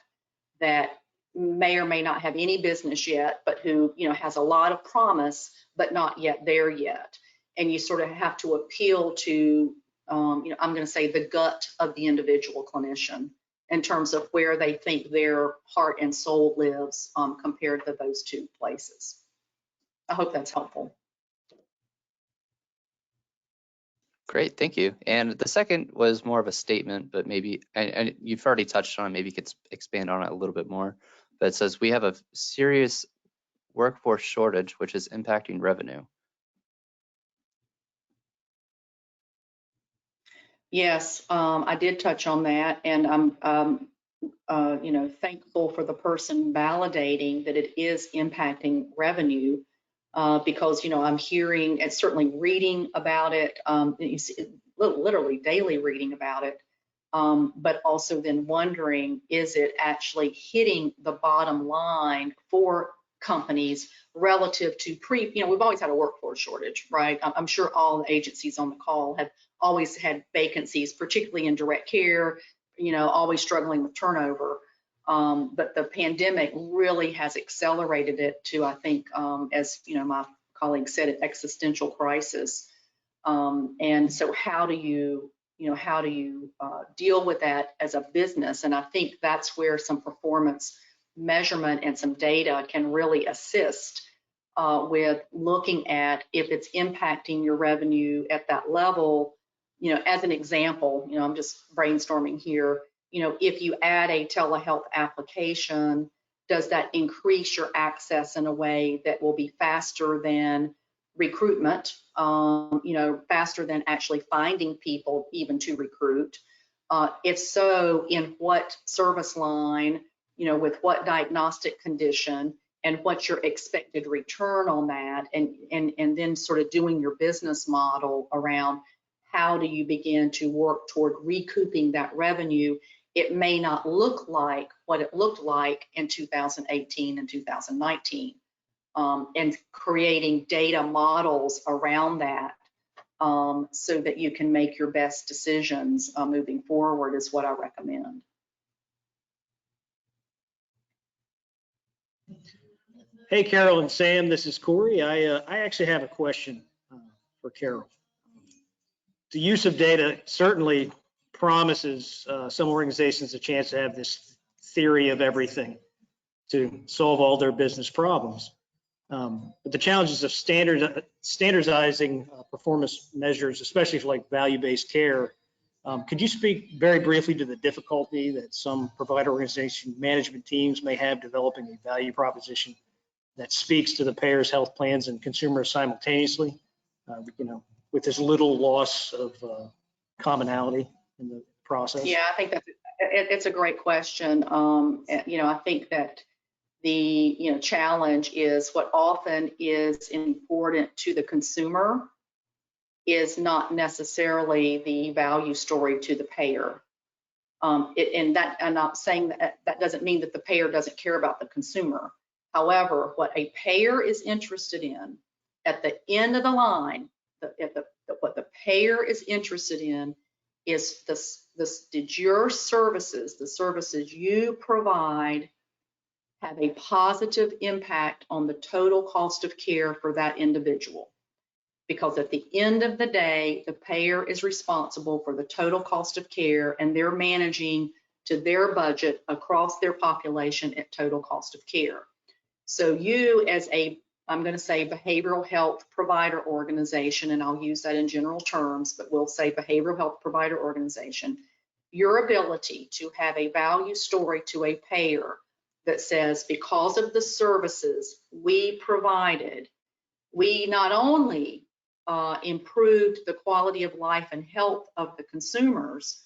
that may or may not have any business yet, but who, has a lot of promise, but not yet there yet. And you sort of have to appeal to, I'm going to say the gut of the individual clinician in terms of where they think their heart and soul lives compared to those two places. I hope that's helpful. Great, thank you. And the second was more of a statement, but maybe, and you've already touched on it, maybe you could expand on it a little bit more. But it says, we have a serious workforce shortage, which is impacting revenue. Yes, I did touch on that, and I'm thankful for the person validating that it is impacting revenue, because I'm hearing and certainly reading about it, literally daily reading about it, but also then wondering, is it actually hitting the bottom line for companies relative to we've always had a workforce shortage, right? I'm sure all the agencies on the call have always had vacancies, particularly in direct care, always struggling with turnover. But the pandemic really has accelerated it to, I think, as my colleague said, an existential crisis. And so how do you deal with that as a business? And I think that's where some performance measurement and some data can really assist with looking at if it's impacting your revenue at that level. As an example, I'm just brainstorming here. If you add a telehealth application, does that increase your access in a way that will be faster than recruitment, faster than actually finding people even to recruit? If so, in what service line, with what diagnostic condition, and what's your expected return on that, and then sort of doing your business model around how do you begin to work toward recouping that revenue. It may not look like what it looked like in 2018 and 2019, and creating data models around that, so that you can make your best decisions moving forward is what I recommend. Hey, Carol and Sam, this is Corey. I actually have a question for Carol. The use of data certainly promises some organizations a chance to have this theory of everything to solve all their business problems. But the challenges of standardizing performance measures, especially for like value-based care, could you speak very briefly to the difficulty that some provider organization management teams may have developing a value proposition that speaks to the payers, health plans, and consumers simultaneously, with as little loss of commonality in the process? Yeah, I think it's a great question. I think that the challenge is what often is important to the consumer is not necessarily the value story to the payer. And I'm not saying that doesn't mean that the payer doesn't care about the consumer. However, what a payer is interested in at the end of the line, what the payer is interested in is did your services, the services you provide, have a positive impact on the total cost of care for that individual? Because at the end of the day, the payer is responsible for the total cost of care, and they're managing to their budget across their population at total cost of care. So you, as I'm going to say behavioral health provider organization, and I'll use that in general terms, but we'll say behavioral health provider organization, your ability to have a value story to a payer that says, because of the services we provided, we not only improved the quality of life and health of the consumers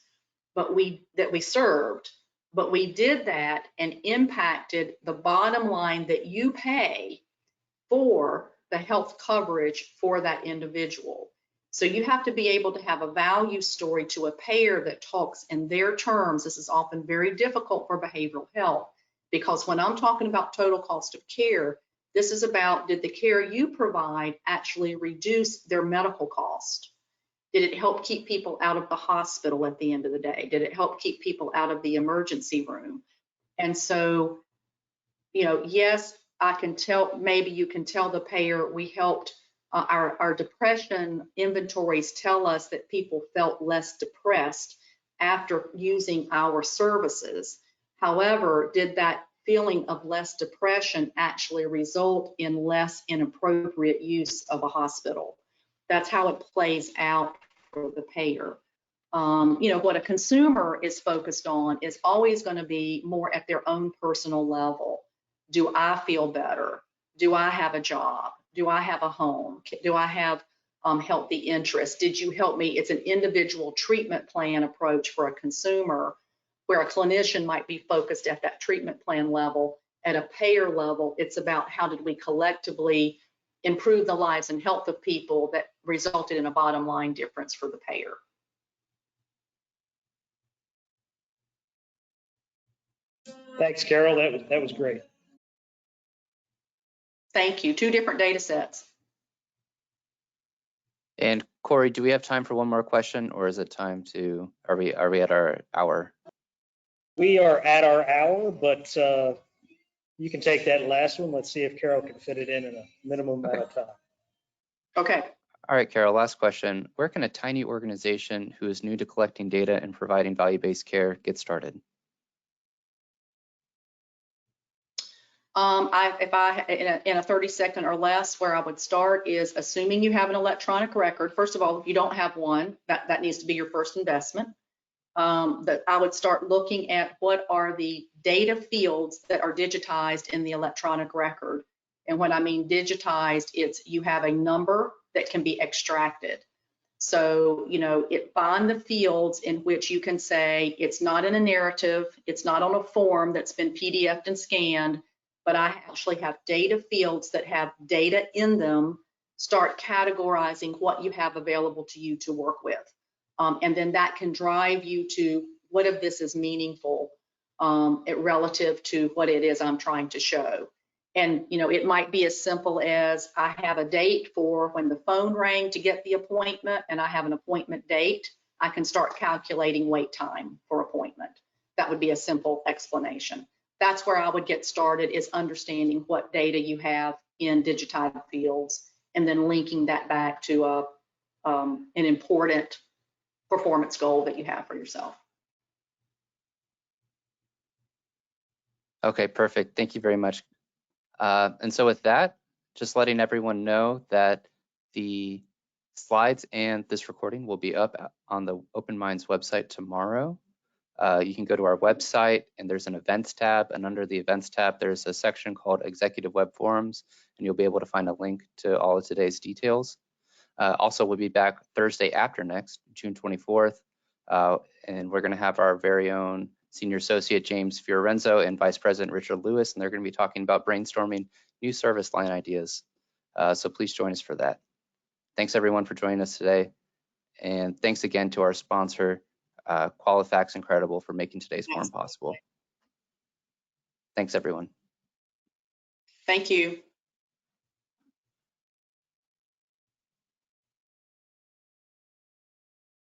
that we served, but we did that and impacted the bottom line that you pay for the health coverage for that individual. So you have to be able to have a value story to a payer that talks in their terms. This is often very difficult for behavioral health, because when I'm talking about total cost of care, this is about, did the care you provide actually reduce their medical cost? Did it help keep people out of the hospital at the end of the day? Did it help keep people out of the emergency room? And so, yes, I can tell, maybe you can tell the payer we helped, our depression inventories tell us that people felt less depressed after using our services. However, did that feeling of less depression actually result in less inappropriate use of a hospital? That's how it plays out for the payer. What a consumer is focused on is always going to be more at their own personal level. Do I feel better? Do I have a job? Do I have a home? Do I have help the interest? Did you help me? It's an individual treatment plan approach for a consumer, where a clinician might be focused at that treatment plan level. At a payer level, it's about how did we collectively improve the lives and health of people that resulted in a bottom line difference for the payer. Thanks, Carol. That was great. Thank you. 2 different data sets. And Corey, do we have time for one more question, or is it time to, are we at our hour? We are at our hour, but you can take that last one. Let's see if Carol can fit it in a minimum amount of time. Okay. All right, Carol, last question. Where can a tiny organization who is new to collecting data and providing value-based care get started? In a 30-second or less, where I would start is assuming you have an electronic record. First of all, if you don't have one, that needs to be your first investment. That I would start looking at what are the data fields that are digitized in the electronic record. And when I mean digitized, it's you have a number that can be extracted. So, find the fields in which you can say it's not in a narrative, it's not on a form that's been PDF'd and scanned, but I actually have data fields that have data in them. Start categorizing what you have available to you to work with. And then that can drive you to what of this is meaningful relative to what it is I'm trying to show. And, it might be as simple as I have a date for when the phone rang to get the appointment, and I have an appointment date. I can start calculating wait time for appointment. That would be a simple explanation. That's where I would get started, is understanding what data you have in digitized fields, and then linking that back to an important performance goal that you have for yourself. Okay, perfect. Thank you very much. And so with that, just letting everyone know that the slides and this recording will be up on the Open Minds website tomorrow. You can go to our website, and there's an events tab, and under the events tab, there's a section called Executive Web Forums, and you'll be able to find a link to all of today's details. Also, we'll be back Thursday after next, June 24th, and we're going to have our very own Senior Associate James Fiorenzo and Vice President Richard Lewis, and they're going to be talking about brainstorming new service line ideas. So please join us for that. Thanks everyone for joining us today, and thanks again to our sponsor, Qualifax Incredible, for making today's forum possible. Thanks everyone. Thank you.